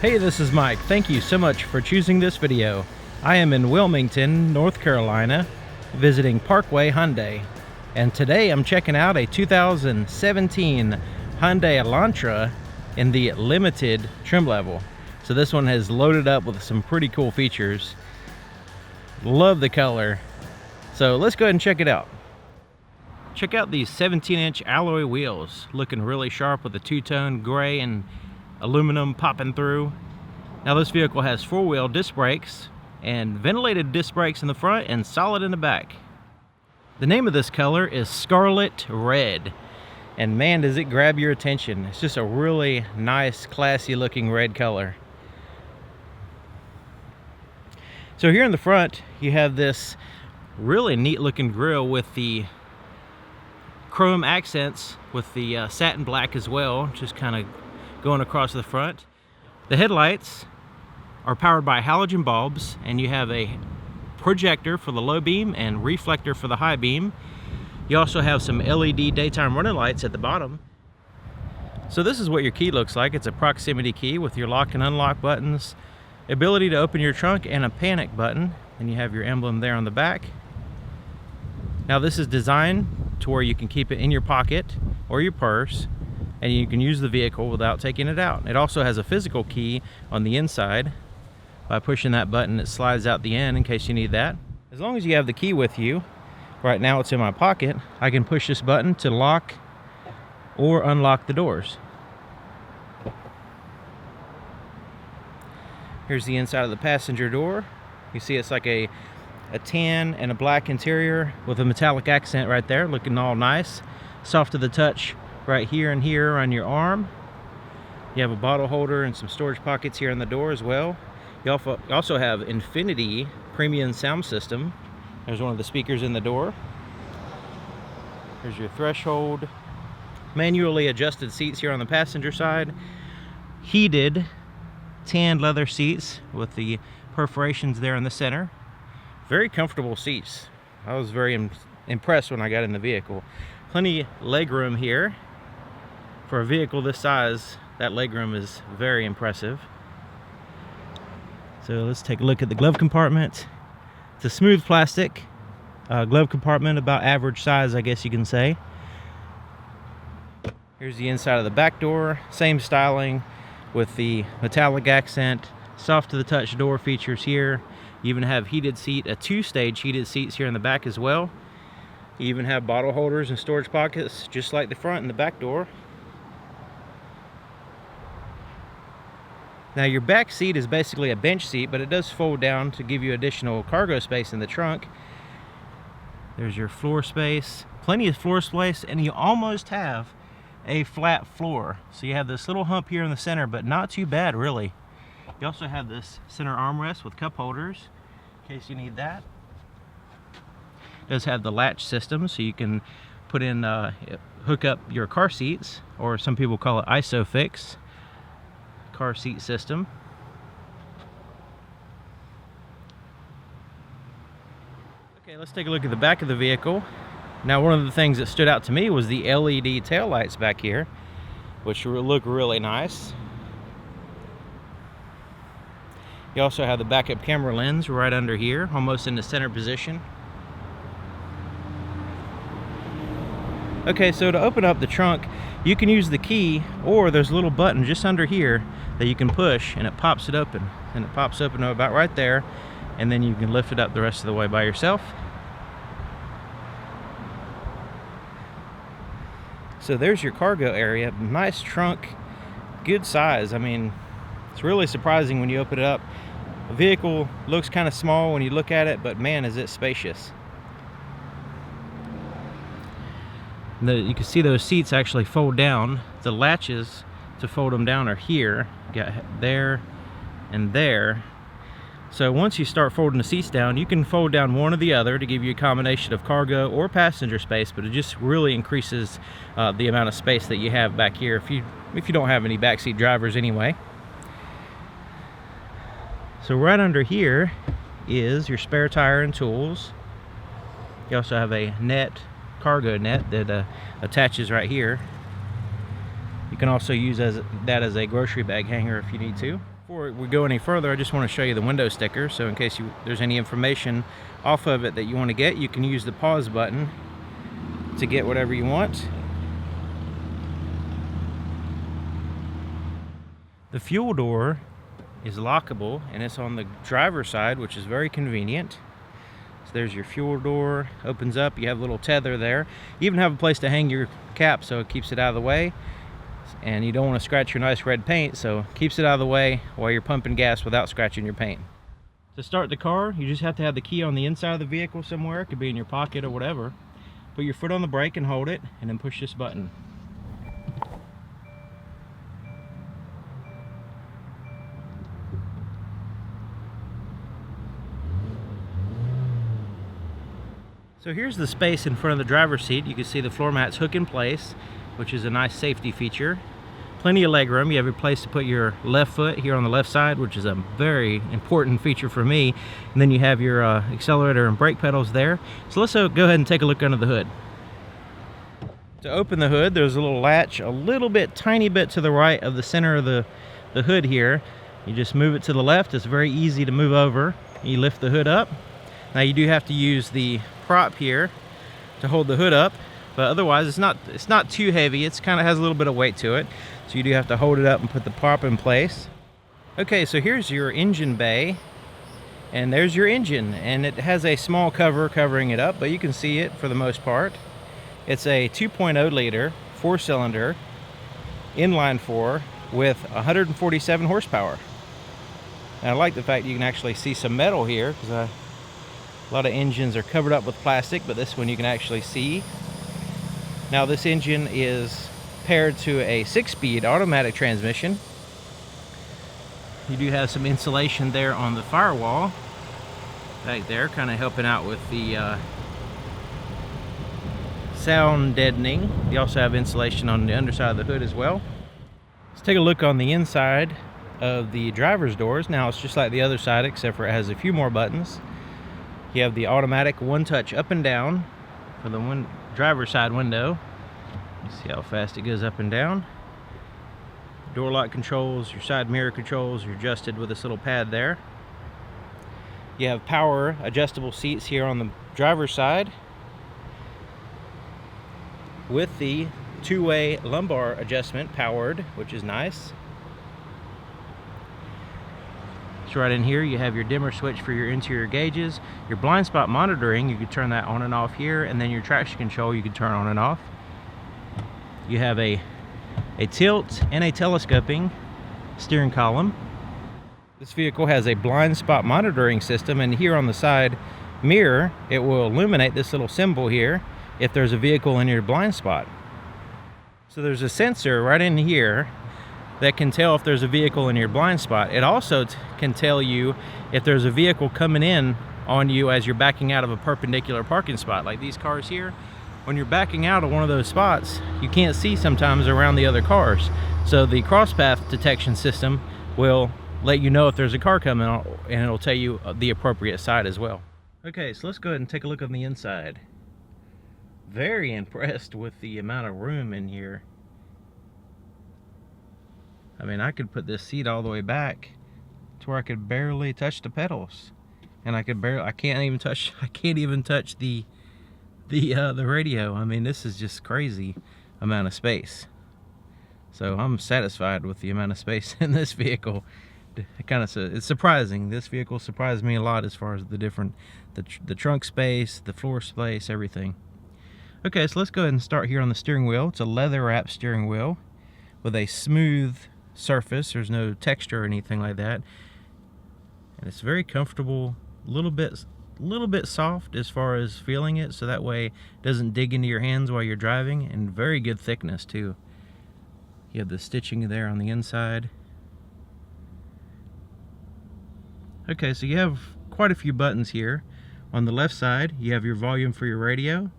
Hey, this is Mike. Thank you so much for choosing this video. I am in Wilmington, North Carolina, visiting Parkway Hyundai. And today I'm checking out a 2017 Hyundai Elantra in the limited trim level. So this one has loaded up with some pretty cool features. Love the color. So let's go ahead and check it out. Check out these 17-inch alloy wheels, looking really sharp with a two-tone gray and aluminum popping through. Now this vehicle has four-wheel disc brakes and ventilated disc brakes in the front and solid in the back. The name of this color is Scarlet Red, and man, does it grab your attention. It's just a really nice, classy looking red color. So here in the front you have this really neat looking grille with the chrome accents with the satin black as well, just kind of going across the front. The headlights are powered by halogen bulbs, and you have a projector for the low beam and reflector for the high beam. You also have some LED daytime running lights at the bottom. So this is what your key looks like. It's a proximity key with your lock and unlock buttons, ability to open your trunk, and a panic button, and you have your emblem there on the back. Now this is designed to where you can keep it in your pocket or your purse, and you can use the vehicle without taking it out. It also has a physical key on the inside. By pushing that button, it slides out the end in case you need that. As long as you have the key with you, right now it's in my pocket, I can push this button to lock or unlock the doors. Here's the inside of the passenger door. You see it's like a tan and a black interior with a metallic accent right there, looking all nice. Soft to the touch right here and here on your arm. You have a bottle holder and some storage pockets here in the door as well. You also have Infinity premium sound system. There's one of the speakers in the door. Here's your threshold. Manually adjusted seats here on the passenger side. Heated tan leather seats with the perforations there in the center. Very comfortable seats. I was very impressed when I got in the vehicle. Plenty leg room here. For a vehicle this size, that legroom is very impressive. So let's take a look at the glove compartment. It's a smooth plastic glove compartment, about average size, I guess you can say. Here's the inside of the back door. Same styling with the metallic accent, soft to the touch door features here. You even have heated seat, a two-stage heated seats here in the back as well. You even have bottle holders and storage pockets, just like the front and the back door. Now your back seat is basically a bench seat, but it does fold down to give you additional cargo space in the trunk. There's your floor space, plenty of floor space, and you almost have a flat floor. So you have this little hump here in the center, but not too bad really. You also have this center armrest with cup holders in case you need that. It does have the latch system, so you can put in, hook up your car seats, or some people call it ISOFIX. Car seat system. Okay, let's take a look at the back of the vehicle. Now one of the things that stood out to me was the LED taillights back here, which look really nice. You also have the backup camera lens right under here, almost in the center position. Okay, so to open up the trunk, you can use the key, or there's a little button just under here that you can push, and it pops it open. And it pops open about right there, and then you can lift it up the rest of the way by yourself. So there's your cargo area. Nice trunk, good size. I mean, it's really surprising when you open it up. The vehicle looks kind of small when you look at it, but man, is it spacious. You can see those seats actually fold down. The latches to fold them down are here. You got there and there. So once you start folding the seats down, you can fold down one or the other to give you a combination of cargo or passenger space, but it just really increases the amount of space that you have back here if you don't have any backseat drivers anyway. So right under here is your spare tire and tools. You also have a cargo net that attaches right here. You can also use that as a grocery bag hanger if you need to. Before we go any further, I just want to show you the window sticker. So in case there's any information off of it that you want to get, you can use the pause button to get whatever you want. The fuel door is lockable, and it's on the driver's side, which is very convenient. So there's your fuel door, opens up, you have a little tether there. You even have a place to hang your cap so it keeps it out of the way. And you don't want to scratch your nice red paint, so it keeps it out of the way while you're pumping gas without scratching your paint. To start the car, you just have to have the key on the inside of the vehicle somewhere. It could be in your pocket or whatever. Put your foot on the brake and hold it, and then push this button. So here's the space in front of the driver's seat. You can see the floor mats hook in place, which is a nice safety feature. Plenty of leg room. You have a place to put your left foot here on the left side, which is a very important feature for me. And then you have your accelerator and brake pedals there. So let's go ahead and take a look under the hood. To open the hood, there's a little latch a little bit, tiny bit to the right of the center of the hood here. You just move it to the left. It's very easy to move over. You lift the hood up. Now you do have to use the prop here to hold the hood up, but otherwise it's not too heavy. It's kind of has a little bit of weight to it, so you do have to hold it up and put the prop in place. Okay, so here's your engine bay, and there's your engine, and it has a small cover covering it up, but you can see it for the most part. It's a 2.0 liter 4-cylinder inline 4 with 147 horsepower. And I like the fact you can actually see some metal here, because a lot of engines are covered up with plastic, but this one you can actually see. Now this engine is paired to a 6-speed automatic transmission. You do have some insulation there on the firewall back there, kind of helping out with the sound deadening. You also have insulation on the underside of the hood as well. Let's take a look on the inside of the driver's doors. Now it's just like the other side, except for it has a few more buttons. You have the automatic one-touch up and down for the driver's side window. See how fast it goes up and down. Door lock controls, your side mirror controls are adjusted with this little pad there. You have power adjustable seats here on the driver's side with the two-way lumbar adjustment powered, which is nice. So right in here you have your dimmer switch for your interior gauges. Your blind spot monitoring, you can turn that on and off here, and then your traction control you can turn on and off. You have a tilt and a telescoping steering column. This vehicle has a blind spot monitoring system, and here on the side mirror it will illuminate this little symbol here if there's a vehicle in your blind spot. So there's a sensor right in here that can tell if there's a vehicle in your blind spot. It also can tell you if there's a vehicle coming in on you as you're backing out of a perpendicular parking spot, like these cars here. When you're backing out of one of those spots, you can't see sometimes around the other cars. So the cross path detection system will let you know if there's a car coming on, and it'll tell you the appropriate side as well. Okay, so let's go ahead and take a look on the inside. Very impressed with the amount of room in here. I mean, I could put this seat all the way back to where I could barely touch the pedals, and I can't even touch the radio. I mean, this is just crazy amount of space. So I'm satisfied with the amount of space in this vehicle. It's surprising. This vehicle surprised me a lot as far as the trunk space, the floor space, everything. Okay, so let's go ahead and start here on the steering wheel. It's a leather wrapped steering wheel with a smooth surface. There's no texture or anything like that, and it's very comfortable. A little bit soft as far as feeling it, so that way it doesn't dig into your hands while you're driving, and very good thickness too. You have the stitching there on the inside. Okay, so you have quite a few buttons here. On the left side you have your volume for your radio,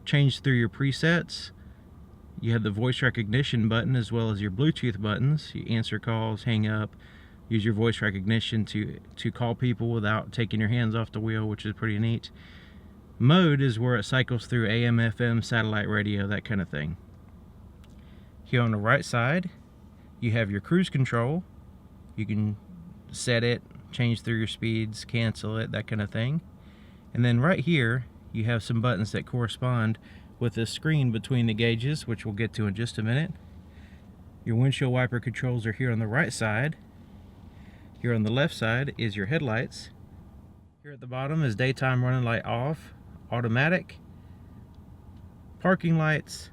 change through your presets. You have the voice recognition button as well as your Bluetooth buttons. You answer calls, hang up, use your voice recognition to call people without taking your hands off the wheel, which is pretty neat. Mode is where it cycles through AM, FM, satellite radio, that kind of thing. Here on the right side, you have your cruise control, You can set it, change through your speeds, cancel it, that kind of thing. And then right here you have some buttons that correspond with this screen between the gauges, which we'll get to in just a minute. Your windshield wiper controls are here on the right side. Here on the left side is your headlights. Here at the bottom is daytime running light off, automatic, parking lights,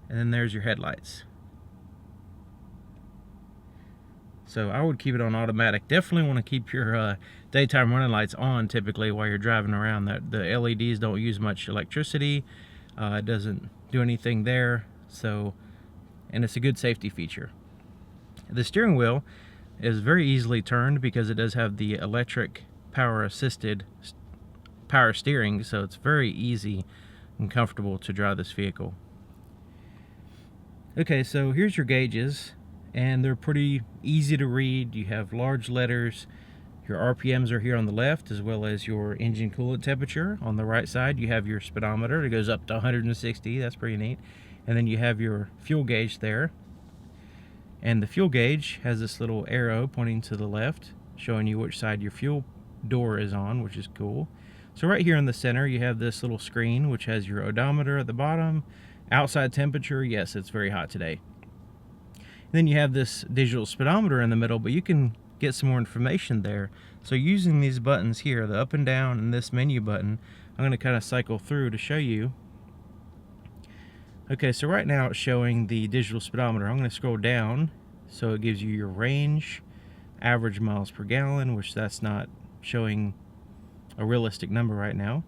and then there's your headlights. So I would keep it on automatic. Definitely want to keep your daytime running lights on typically while you're driving around. The LEDs don't use much electricity. It doesn't do anything there. So, and it's a good safety feature. The steering wheel is very easily turned because it does have the electric power assisted power steering, so it's very easy and comfortable to drive this vehicle. Okay, so here's your gauges, and they're pretty easy to read. You have large letters. Your RPMs are here on the left, as well as your engine coolant temperature. On the right side you have your speedometer. It goes up to 160. That's pretty neat. And then you have your fuel gauge there, and the fuel gauge has this little arrow pointing to the left, showing you which side your fuel door is on, which is cool. So right here in the center you have this little screen which has your odometer at the bottom, outside temperature. Yes, it's very hot today. Then you have this digital speedometer in the middle, but you can get some more information there. So using these buttons here, the up and down and this menu button, I'm going to kind of cycle through to show you. Okay, so right now it's showing the digital speedometer. I'm going to scroll down so it gives you your range, average miles per gallon, which that's not showing a realistic number right now.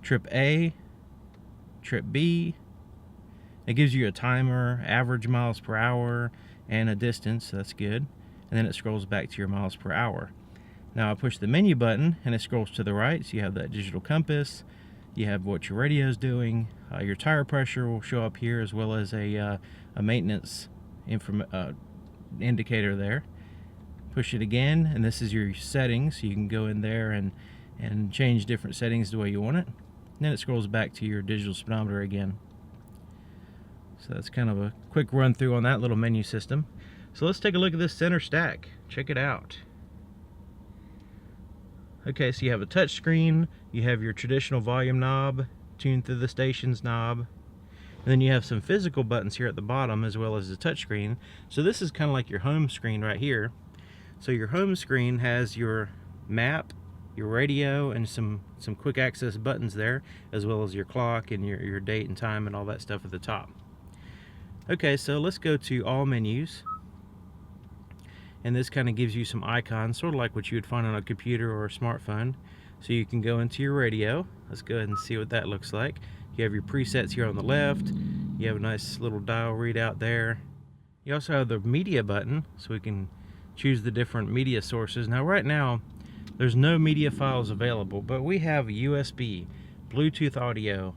Trip A, trip B. It gives you a timer, average miles per hour, and a distance, so that's good. And then it scrolls back to your miles per hour. Now I push the menu button and it scrolls to the right, so you have that digital compass, you have what your radio is doing, your tire pressure will show up here, as well as a maintenance indicator there. Push it again, and this is your settings, so you can go in there and change different settings the way you want it. And then it scrolls back to your digital speedometer again. So that's kind of a quick run through on that little menu system. So let's take a look at this center stack. Check it out. Okay, so you have a touch screen, you have your traditional volume knob, tune through the stations knob, and then you have some physical buttons here at the bottom, as well as the touch screen. So this is kind of like your home screen right here. So your home screen has your map, your radio, and some quick access buttons there, as well as your clock and your date and time and all that stuff at the top. Okay, so let's go to all menus. And this kind of gives you some icons, sort of like what you would find on a computer or a smartphone. So you can go into your radio. Let's go ahead and see what that looks like. You have your presets here on the left. You have a nice little dial readout there. You also have the media button, so we can choose the different media sources. Now right now, there's no media files available, but we have USB, Bluetooth audio,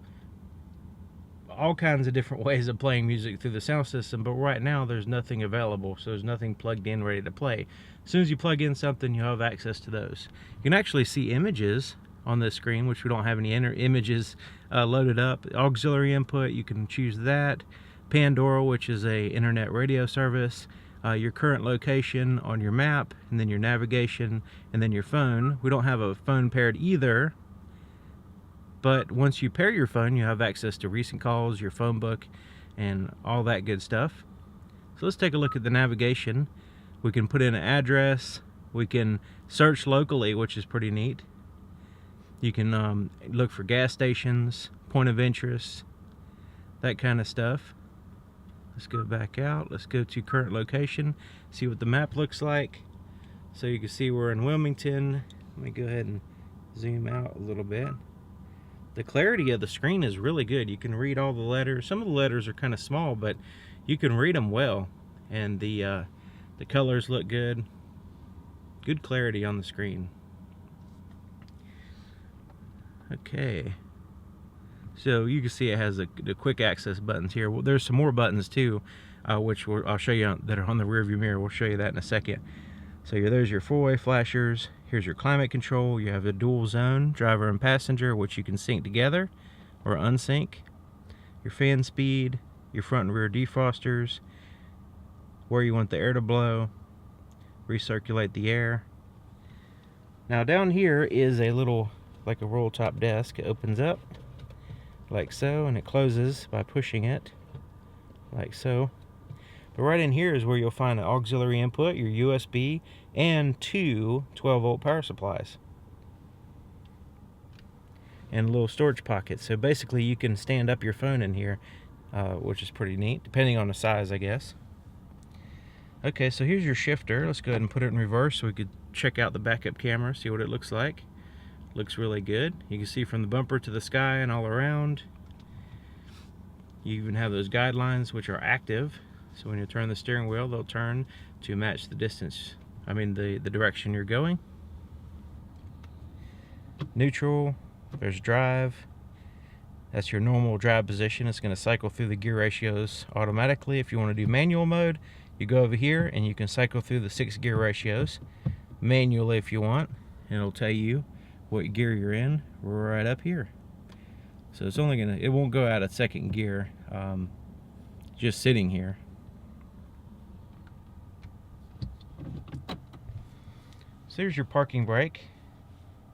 all kinds of different ways of playing music through the sound system, but right now there's nothing available, so there's nothing plugged in ready to play. As soon as you plug in something, you'll have access to those. You can actually see images on this screen, which we don't have any images loaded up. Auxiliary input, you can choose that. Pandora, which is a internet radio service. Your current location on your map, and then your navigation, and then your phone. We don't have a phone paired either, but once you pair your phone, you have access to recent calls, your phone book, and all that good stuff. So let's take a look at the navigation. We can put in an address. We can search locally, which is pretty neat. You can look for gas stations, point of interest, that kind of stuff. Let's go back out. Let's go to current location, see what the map looks like. So you can see we're in Wilmington. Let me go ahead and zoom out a little bit. The clarity of the screen is really good. You can read all the letters. Some of the letters are kind of small, but you can read them well. And the colors look good. Good clarity on the screen. Okay. So you can see it has the quick access buttons here. Well, there's some more buttons too, which I'll show you that are on the rear view mirror. We'll show you that in a second. So there's your four-way flashers. Here's your climate control. You have a dual zone, driver and passenger, which you can sync together or unsync. Your fan speed, your front and rear defrosters, where you want the air to blow, recirculate the air. Now down here is a little, like a roll top desk. It opens up like so, and it closes by pushing it like so. But right in here is where you'll find an auxiliary input, your USB, and two 12-volt power supplies. And a little storage pocket. So basically you can stand up your phone in here, which is pretty neat, depending on the size, I guess. Okay, so here's your shifter. Let's go ahead and put it in reverse so we could check out the backup camera, see what it looks like. Looks really good. You can see from the bumper to the sky and all around. You even have those guidelines, which are active. So when you turn the steering wheel, they'll turn to match the distance, the direction you're going. Neutral. There's drive. That's your normal drive position. It's going to cycle through the gear ratios automatically. If you want to do manual mode, you go over here and you can cycle through the 6 gear ratios manually if you want, and it'll tell you what gear you're in right up here. So it's only it won't go out of second gear, just sitting here. So there's your parking brake,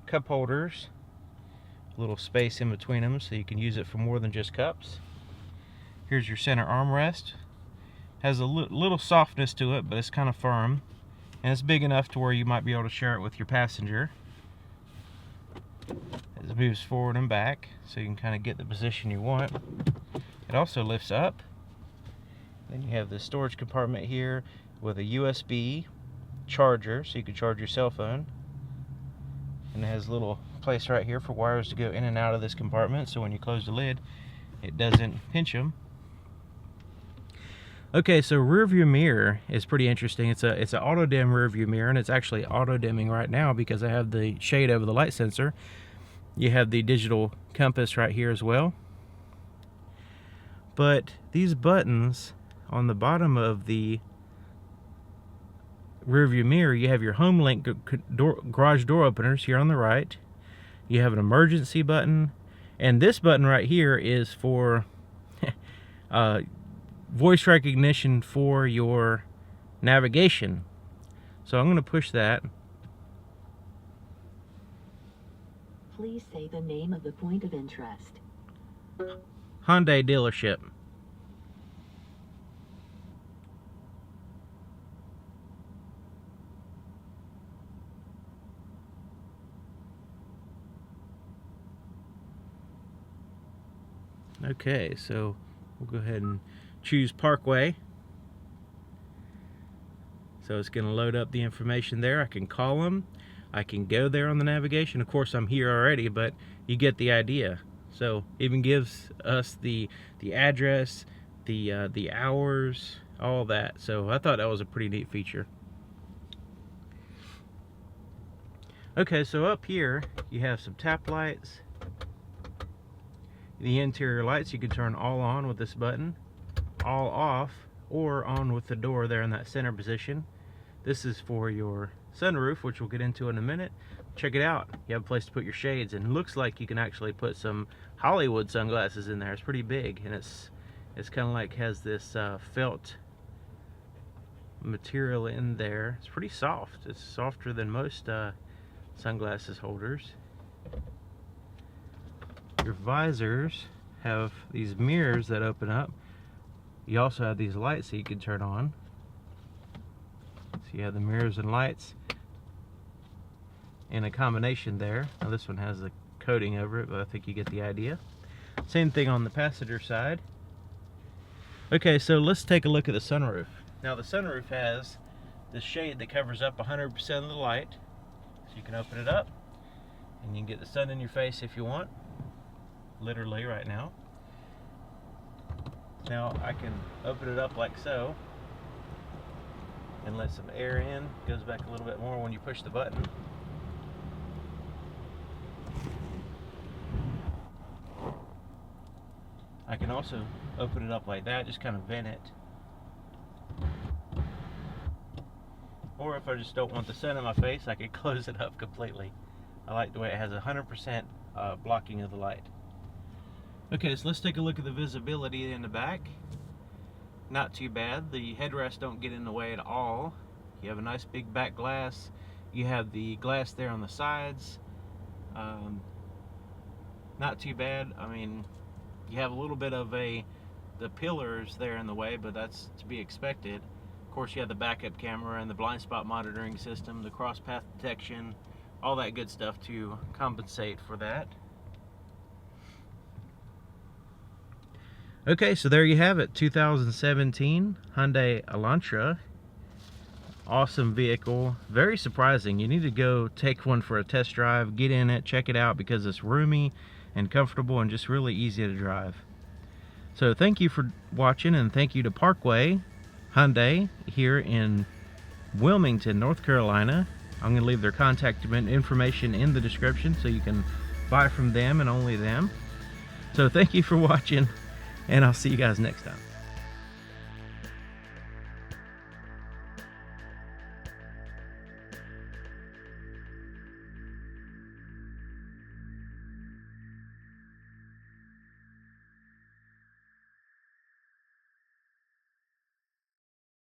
cup holders, little space in between them so you can use it for more than just cups. Here's your center armrest. Has a little softness to it, but it's kind of firm, and it's big enough to where you might be able to share it with your passenger. It moves forward and back so you can kind of get the position you want. It also lifts up. Then you have the storage compartment here with a USB charger so you can charge your cell phone, and it has a little place right here for wires to go in and out of this compartment, so when you close the lid it doesn't pinch them. Okay, so rear view mirror is pretty interesting. It's an auto dim rear view mirror, and it's actually auto dimming right now because I have the shade over the light sensor. You have the digital compass right here as well. But these buttons on the bottom of the rear view mirror, you have your home link garage door openers here on the right. You have an emergency button, and this button right here is for voice recognition for your navigation. So I'm going to push that. Please say the name of the point of interest. Hyundai dealership. Okay, so we'll go ahead and choose Parkway. So it's going to load up the information there. I can call them. I can go there on the navigation. Of course, I'm here already, but you get the idea. So even gives us the address, the hours, all that. So I thought that was a pretty neat feature. Okay, so up here you have some tap lights. The interior lights you can turn all on with this button, all off, or on with the door there in that center position. This is for your sunroof, which we'll get into in a minute. Check it out. You have a place to put your shades, and it looks like you can actually put some Hollywood sunglasses in there. It's pretty big, and it's kind of like has this felt material in there. It's pretty soft. It's softer than most sunglasses holders. Your visors have these mirrors that open up. You also have these lights that you can turn on. So you have the mirrors and lights in a combination there. Now this one has a coating over it, but I think you get the idea. Same thing on the passenger side. Okay, so let's take a look at the sunroof. Now the sunroof has this shade that covers up 100% of the light. So you can open it up and you can get the sun in your face if you want. Literally right now. Now I can open it up like so and let some air in. It goes back a little bit more when you push the button. I can also open it up like that, just kind of vent it. Or if I just don't want the sun in my face, I can close it up completely. I like the way it has 100% blocking of the light. Okay, so let's take a look at the visibility in the back. Not too bad. The headrests don't get in the way at all. You have a nice big back glass. You have the glass there on the sides. Not too bad. I mean, you have a little bit of the pillars there in the way, but that's to be expected. Of course, you have the backup camera and the blind spot monitoring system, the cross path detection, all that good stuff to compensate for that. Okay, so there you have it, 2017 Hyundai Elantra. Awesome vehicle, very surprising. You need to go take one for a test drive, get in it, check it out, because it's roomy and comfortable and just really easy to drive. So thank you for watching, and thank you to Parkway Hyundai here in Wilmington, North Carolina. I'm going to leave their contact information in the description so you can buy from them and only them. So thank you for watching, and I'll see you guys next time.